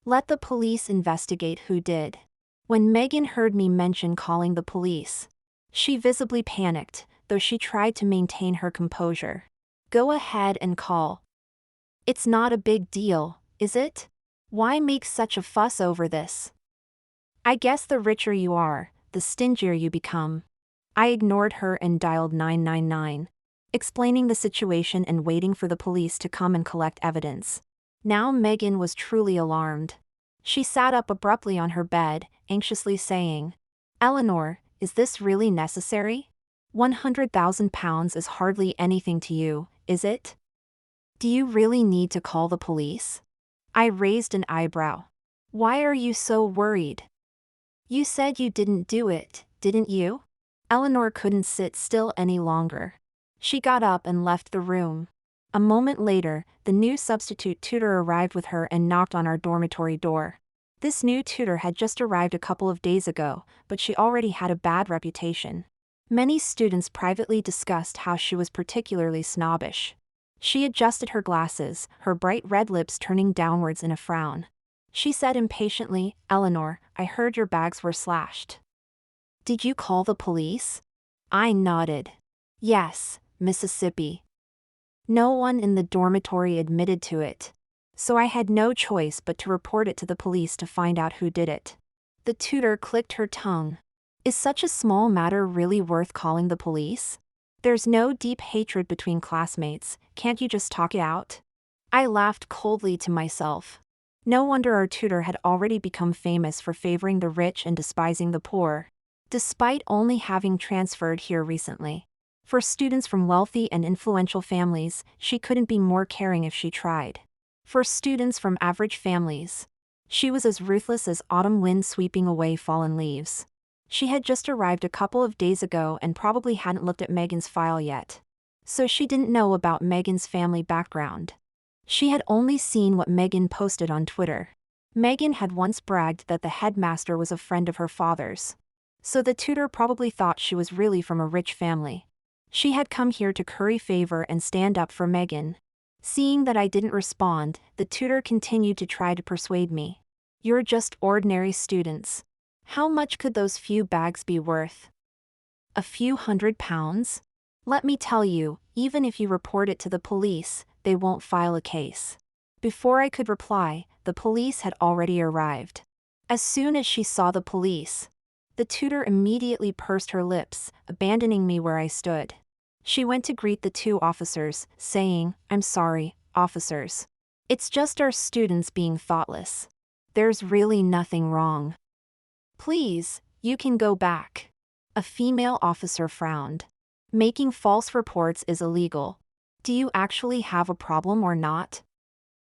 Let the police investigate who did. When Megan heard me mention calling the police, she visibly panicked, though she tried to maintain her composure. Go ahead and call. It's not a big deal, is it? Why make such a fuss over this? I guess the richer you are, the stingier you become. I ignored her and dialed 999, explaining the situation and waiting for the police to come and collect evidence. Now Megan was truly alarmed. She sat up abruptly on her bed, anxiously saying, Eleanor, is this really necessary? £100,000 is hardly anything to you, is it? Do you really need to call the police? I raised an eyebrow. Why are you so worried? You said you didn't do it, didn't you? Eleanor couldn't sit still any longer. She got up and left the room. A moment later, the new substitute tutor arrived with her and knocked on our dormitory door. This new tutor had just arrived a couple of days ago, but she already had a bad reputation. Many students privately discussed how she was particularly snobbish. She adjusted her glasses, her bright red lips turning downwards in a frown. She said impatiently, Eleanor, I heard your bags were slashed. Did you call the police? I nodded. Yes, Mississippi. No one in the dormitory admitted to it, so I had no choice but to report it to the police to find out who did it. The tutor clicked her tongue. Is such a small matter really worth calling the police? There's no deep hatred between classmates, can't you just talk it out? I laughed coldly to myself. No wonder our tutor had already become famous for favoring the rich and despising the poor, despite only having transferred here recently. For students from wealthy and influential families, she couldn't be more caring if she tried. For students from average families, she was as ruthless as autumn wind sweeping away fallen leaves. She had just arrived a couple of days ago and probably hadn't looked at Megan's file yet, so she didn't know about Megan's family background. She had only seen what Megan posted on Twitter. Megan had once bragged that the headmaster was a friend of her father's, so the tutor probably thought she was really from a rich family. She had come here to curry favor and stand up for Megan. Seeing that I didn't respond, the tutor continued to try to persuade me. You're just ordinary students. How much could those few bags be worth? A few £100? Let me tell you, even if you report it to the police, they won't file a case. Before I could reply, the police had already arrived. As soon as she saw the police, the tutor immediately pursed her lips, abandoning me where I stood. She went to greet the two officers, saying, I'm sorry, officers. It's just our students being thoughtless. There's really nothing wrong. Please, you can go back. A female officer frowned. Making false reports is illegal. Do you actually have a problem or not?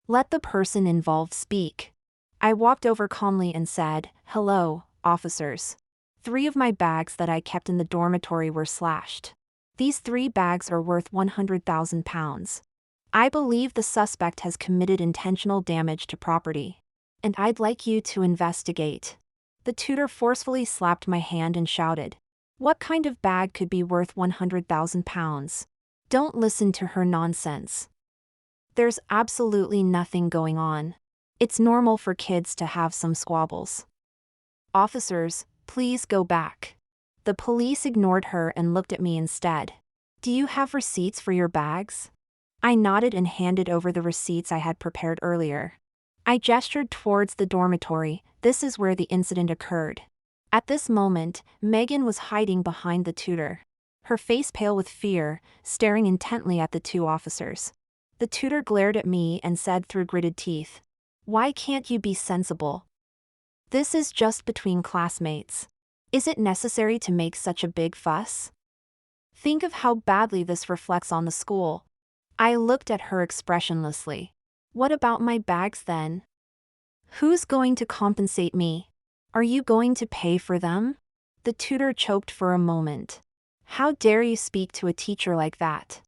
Let the person involved speak. I walked over calmly and said, Hello, officers. 3 of my bags that I kept in the dormitory were slashed. These 3 bags are worth £100,000. I believe the suspect has committed intentional damage to property, and I'd like you to investigate. The tutor forcefully slapped my hand and shouted, What kind of bag could be worth £100,000? Don't listen to her nonsense. There's absolutely nothing going on. It's normal for kids to have some squabbles. Officers, please go back. The police ignored her and looked at me instead. Do you have receipts for your bags? I nodded and handed over the receipts I had prepared earlier. I gestured towards the dormitory. This is where the incident occurred. At this moment, Megan was hiding behind the tutor, her face pale with fear, staring intently at the 2 officers. The tutor glared at me and said through gritted teeth, Why can't you be sensible? This is just between classmates. Is it necessary to make such a big fuss? Think of how badly this reflects on the school. I looked at her expressionlessly. What about my bags then? Who's going to compensate me? Are you going to pay for them? The tutor choked for a moment. How dare you speak to a teacher like that?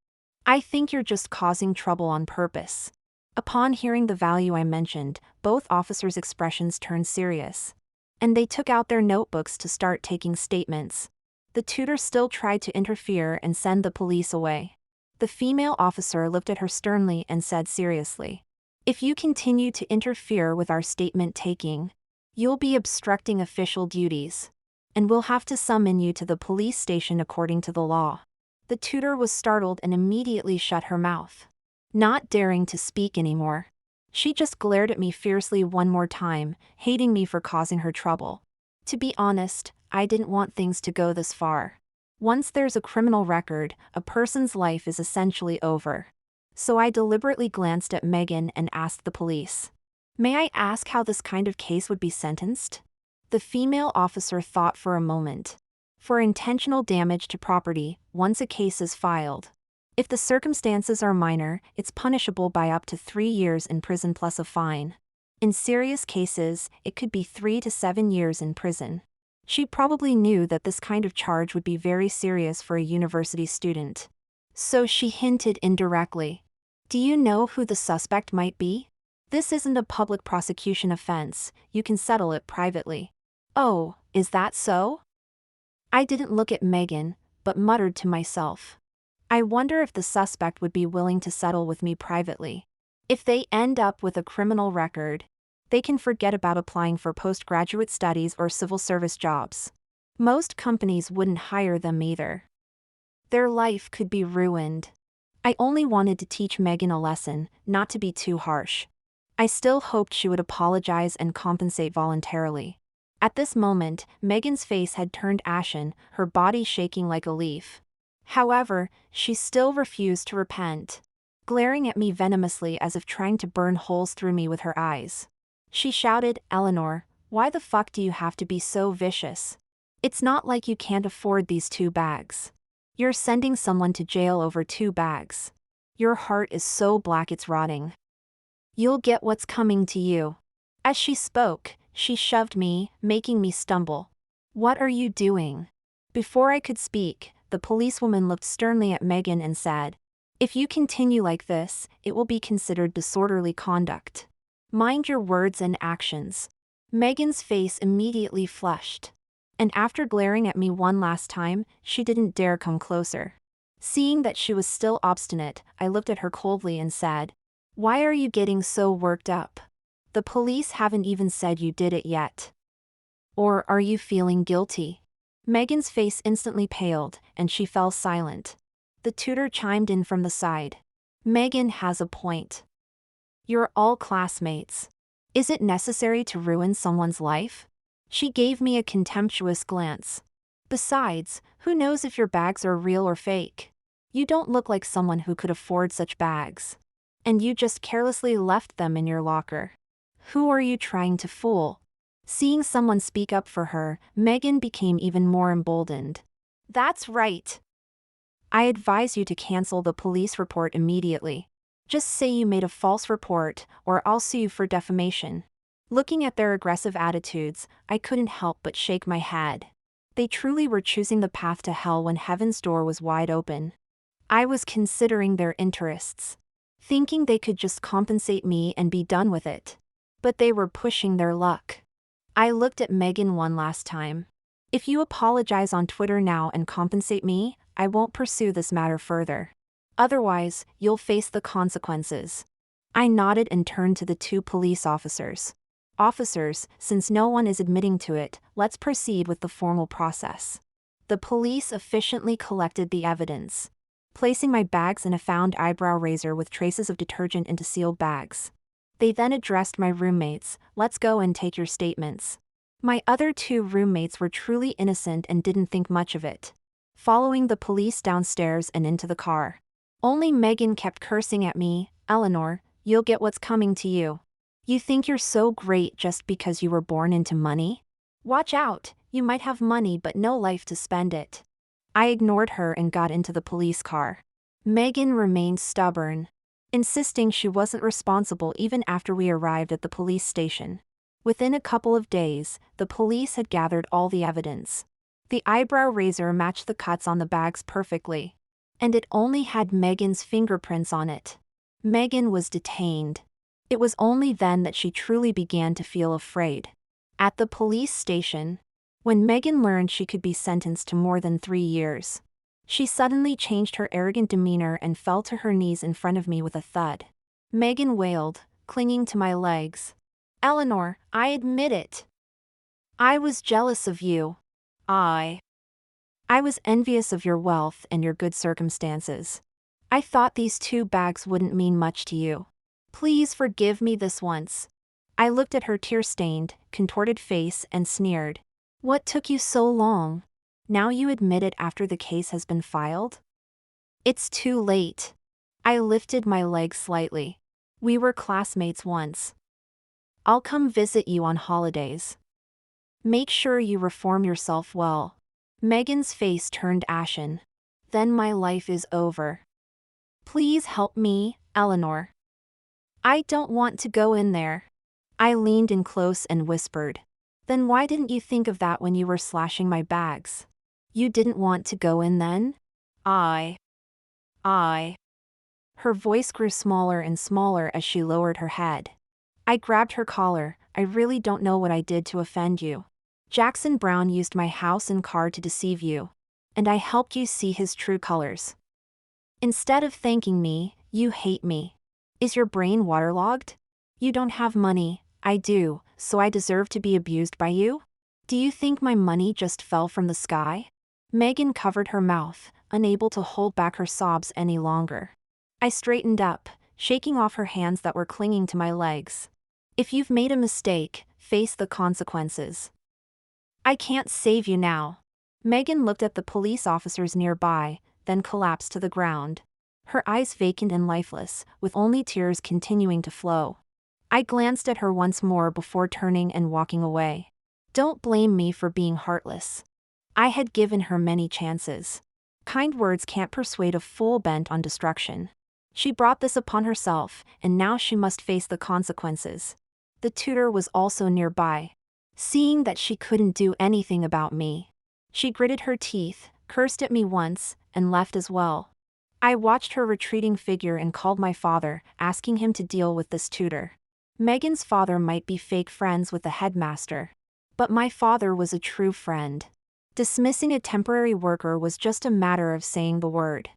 I think you're just causing trouble on purpose. Upon hearing the value I mentioned, both officers' expressions turned serious, and they took out their notebooks to start taking statements. The tutor still tried to interfere and send the police away. The female officer looked at her sternly and said seriously, If you continue to interfere with our statement taking, you'll be obstructing official duties, and we'll have to summon you to the police station according to the law. The tutor was startled and immediately shut her mouth, not daring to speak anymore. She just glared at me fiercely one more time, hating me for causing her trouble. To be honest, I didn't want things to go this far. Once there's a criminal record, a person's life is essentially over. So I deliberately glanced at Megan and asked the police, "May I ask how this kind of case would be sentenced?" The female officer thought for a moment. For intentional damage to property, once a case is filed, if the circumstances are minor, it's punishable by up to 3 years in prison plus a fine. In serious cases, it could be 3 to 7 years in prison. She probably knew that this kind of charge would be very serious for a university student. So she hinted indirectly, "Do you know who the suspect might be? This isn't a public prosecution offense, you can settle it privately." "Oh, is that so?" I didn't look at Megan, but muttered to myself, "I wonder if the suspect would be willing to settle with me privately. If they end up with a criminal record, they can forget about applying for postgraduate studies or civil service jobs. Most companies wouldn't hire them either. Their life could be ruined." I only wanted to teach Megan a lesson, not to be too harsh. I still hoped she would apologize and compensate voluntarily. At this moment, Megan's face had turned ashen, her body shaking like a leaf. However, she still refused to repent, glaring at me venomously as if trying to burn holes through me with her eyes. She shouted, "Eleanor, why the fuck do you have to be so vicious? It's not like you can't afford these 2 bags. You're sending someone to jail over 2 bags. Your heart is so black it's rotting. You'll get what's coming to you." As she spoke, she shoved me, making me stumble. "What are you doing?" Before I could speak, the policewoman looked sternly at Megan and said, "If you continue like this, it will be considered disorderly conduct. Mind your words and actions." Megan's face immediately flushed, and after glaring at me one last time, she didn't dare come closer. Seeing that she was still obstinate, I looked at her coldly and said, "Why are you getting so worked up? The police haven't even said you did it yet. Or are you feeling guilty?" Megan's face instantly paled, and she fell silent. The tutor chimed in from the side. "Megan has a point. You're all classmates. Is it necessary to ruin someone's life?" She gave me a contemptuous glance. "Besides, who knows if your bags are real or fake? You don't look like someone who could afford such bags. And you just carelessly left them in your locker. Who are you trying to fool?" Seeing someone speak up for her, Megan became even more emboldened. "That's right. I advise you to cancel the police report immediately. Just say you made a false report, or I'll sue you for defamation." Looking at their aggressive attitudes, I couldn't help but shake my head. They truly were choosing the path to hell when heaven's door was wide open. I was considering their interests, thinking they could just compensate me and be done with it. But they were pushing their luck. I looked at Megan one last time. "If you apologize on Twitter now and compensate me, I won't pursue this matter further. Otherwise, you'll face the consequences." I nodded and turned to the 2 police officers. "Officers, since no one is admitting to it, let's proceed with the formal process." The police efficiently collected the evidence, placing my bags and a found eyebrow razor with traces of detergent into sealed bags. They then addressed my roommates, "Let's go and take your statements." My other 2 roommates were truly innocent and didn't think much of it, following the police downstairs and into the car. Only Megan kept cursing at me, "Eleanor, you'll get what's coming to you. You think you're so great just because you were born into money? Watch out, you might have money but no life to spend it." I ignored her and got into the police car. Megan remained stubborn, insisting she wasn't responsible even after we arrived at the police station. Within a couple of days, the police had gathered all the evidence. The eyebrow razor matched the cuts on the bags perfectly, and it only had Megan's fingerprints on it. Megan was detained. It was only then that she truly began to feel afraid. At the police station, when Megan learned she could be sentenced to more than 3 years, she suddenly changed her arrogant demeanor and fell to her knees in front of me with a thud. Megan wailed, clinging to my legs. Eleanor, I admit it. I was jealous of you. I was envious of your wealth and your good circumstances. I thought these 2 bags wouldn't mean much to you. Please forgive me this once. I looked at her tear-stained, contorted face and sneered. What took you so long? Now you admit it after the case has been filed? It's too late. I lifted my leg slightly. We were classmates once. I'll come visit you on holidays. Make sure you reform yourself well. Megan's face turned ashen. Then my life is over. Please help me, Eleanor. I don't want to go in there. I leaned in close and whispered. Then why didn't you think of that when you were slashing my bags? You didn't want to go in then? I. Her voice grew smaller and smaller as she lowered her head. I grabbed her collar. I really don't know what I did to offend you. Jackson Brown used my house and car to deceive you. And I helped you see his true colors. Instead of thanking me, you hate me. Is your brain waterlogged? You don't have money, I do, so I deserve to be abused by you? Do you think my money just fell from the sky? Megan covered her mouth, unable to hold back her sobs any longer. I straightened up, shaking off her hands that were clinging to my legs. If you've made a mistake, face the consequences. I can't save you now. Megan looked at the police officers nearby, then collapsed to the ground. Her eyes vacant and lifeless, with only tears continuing to flow. I glanced at her once more before turning and walking away. Don't blame me for being heartless. I had given her many chances. Kind words can't persuade a fool bent on destruction. She brought this upon herself, and now she must face the consequences. The tutor was also nearby. Seeing that she couldn't do anything about me, she gritted her teeth, cursed at me once, and left as well. I watched her retreating figure and called my father, asking him to deal with this tutor. Megan's father might be fake friends with the headmaster, but my father was a true friend. Dismissing a temporary worker was just a matter of saying the word.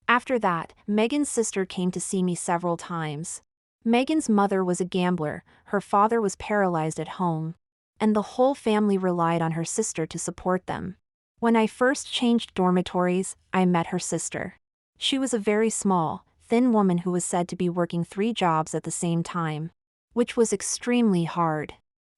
After that, Megan's sister came to see me several times. Megan's mother was a gambler, her father was paralyzed at home, and the whole family relied on her sister to support them. When I first changed dormitories, I met her sister. She was a very small, thin woman who was said to be working 3 jobs at the same time, which was extremely hard.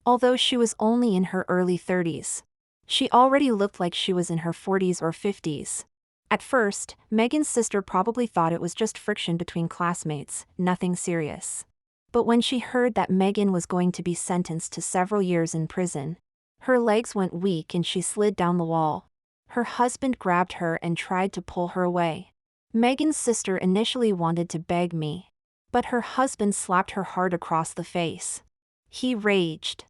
Although she was only in her early 30s, she already looked like she was in her 40s or 50s. At first, Megan's sister probably thought it was just friction between classmates, nothing serious. But when she heard that Megan was going to be sentenced to several years in prison, her legs went weak and she slid down the wall. Her husband grabbed her and tried to pull her away. Megan's sister initially wanted to beg me, but her husband slapped her hard across the face. He raged.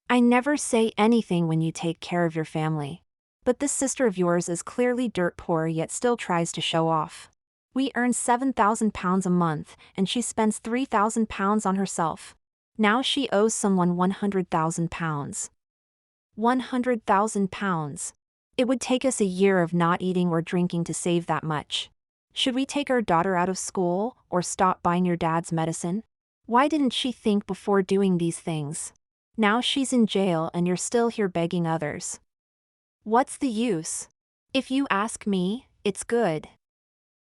I never say anything when you take care of your family. But this sister of yours is clearly dirt poor yet still tries to show off. We earn £7,000 a month, and she spends £3,000 on herself. Now she owes someone £100,000. £100,000. It would take us a year of not eating or drinking to save that much. Should we take our daughter out of school, or stop buying your dad's medicine? Why didn't she think before doing these things? Now she's in jail and you're still here begging others. What's the use? If you ask me, it's good.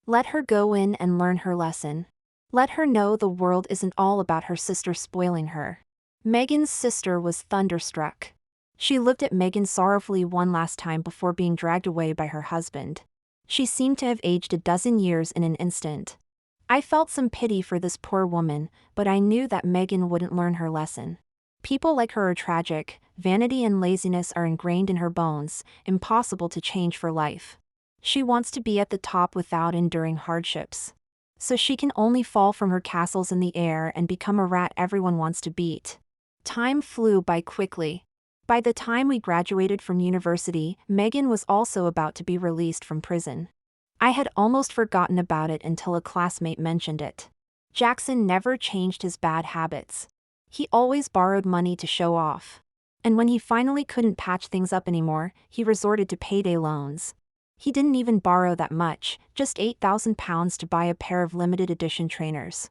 Let her go in and learn her lesson. Let her know the world isn't all about her sister spoiling her. Megan's sister was thunderstruck. She looked at Megan sorrowfully one last time before being dragged away by her husband. She seemed to have aged a dozen years in an instant. I felt some pity for this poor woman, but I knew that Megan wouldn't learn her lesson. People like her are tragic, vanity and laziness are ingrained in her bones, impossible to change for life. She wants to be at the top without enduring hardships. So she can only fall from her castles in the air and become a rat everyone wants to beat. Time flew by quickly. By the time we graduated from university, Megan was also about to be released from prison. I had almost forgotten about it until a classmate mentioned it. Jackson never changed his bad habits. He always borrowed money to show off. And when he finally couldn't patch things up anymore, he resorted to payday loans. He didn't even borrow that much, just £8,000 to buy a pair of limited edition trainers.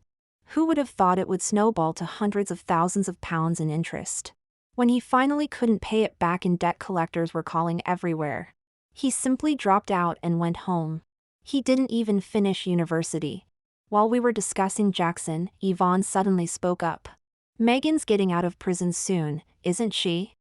Who would have thought it would snowball to hundreds of thousands of pounds in interest? When he finally couldn't pay it back and debt collectors were calling everywhere, he simply dropped out and went home. He didn't even finish university. While we were discussing Jackson, Yvonne suddenly spoke up. Megan's getting out of prison soon, isn't she?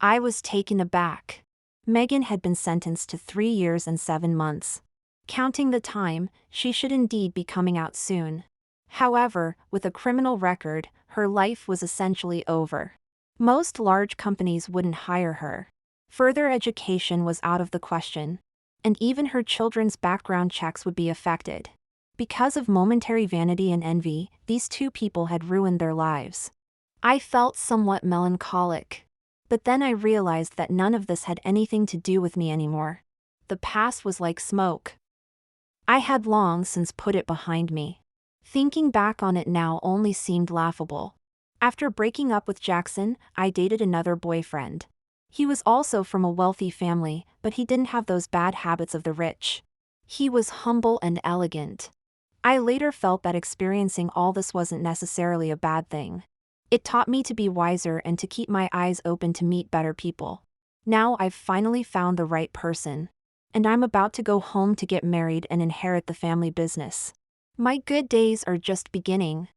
I was taken aback. Megan had been sentenced to 3 years and 7 months. Counting the time, she should indeed be coming out soon. However, with a criminal record, her life was essentially over. Most large companies wouldn't hire her. Further education was out of the question. And even her children's background checks would be affected. Because of momentary vanity and envy, these two people had ruined their lives. I felt somewhat melancholic. But then I realized that none of this had anything to do with me anymore. The past was like smoke. I had long since put it behind me. Thinking back on it now only seemed laughable. After breaking up with Jackson, I dated another boyfriend. He was also from a wealthy family, but he didn't have those bad habits of the rich. He was humble and elegant. I later felt that experiencing all this wasn't necessarily a bad thing. It taught me to be wiser and to keep my eyes open to meet better people. Now I've finally found the right person. And I'm about to go home to get married and inherit the family business. My good days are just beginning.